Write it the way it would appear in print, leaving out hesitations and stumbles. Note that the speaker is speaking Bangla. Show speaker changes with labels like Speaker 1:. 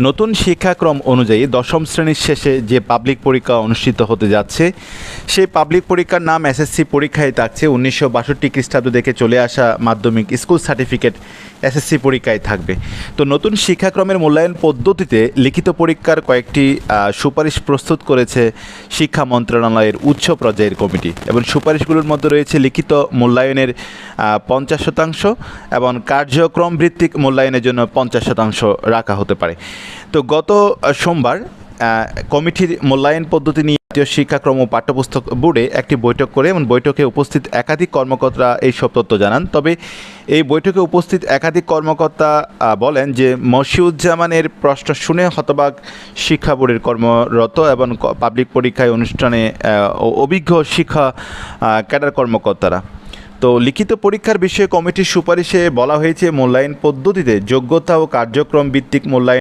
Speaker 1: নতুন শিক্ষাক্রম অনুযায়ী দশম শ্রেণীর শেষে যে পাবলিক পরীক্ষা অনুষ্ঠিত হতে যাচ্ছে সেই পাবলিক পরীক্ষার নাম এসএসসি পরীক্ষায় থাকছে। 1962 খ্রিস্টাব্দ থেকে চলে আসা মাধ্যমিক স্কুল সার্টিফিকেট এসএসসি পরীক্ষায় থাকবে। তো নতুন শিক্ষাক্রমের মূল্যায়ন পদ্ধতিতে লিখিত পরীক্ষার কয়েকটি সুপারিশ প্রস্তুত করেছে শিক্ষা মন্ত্রণালয়ের উচ্চ পর্যায়ের কমিটি, এবং সুপারিশগুলোর মধ্যে রয়েছে লিখিত মূল্যায়নের 50% এবং কার্যক্রম ভিত্তিক মূল্যায়নের জন্য 50% রাখা হতে পারে। তো গত সোমবার কমিটির মূল্যায়ন পদ্ধতি নিয়ে জাতীয় শিক্ষাক্রম ও পাঠ্যপুস্তক বোর্ডে একটি বৈঠক করে, এবং বৈঠকে উপস্থিত একাধিক কর্মকর্তা এই সব তথ্য জানান। তবে এই বৈঠকে উপস্থিত একাধিক কর্মকর্তা বলেন যে মশিউজ্জামানের প্রশ্ন শুনে হতবাক শিক্ষা বোর্ডের কর্মরত এবং পাবলিক পরীক্ষায় অনুষ্ঠানে অভিজ্ঞ শিক্ষা ক্যাডার কর্মকর্তারা। তো লিখিত পরীক্ষার বিষয়ে কমিটির সুপারিশে বলা হয়েছে মূল্যায়ন পদ্ধতিতে যোগ্যতা ও কার্যক্রম ভিত্তিক মূল্যায়ন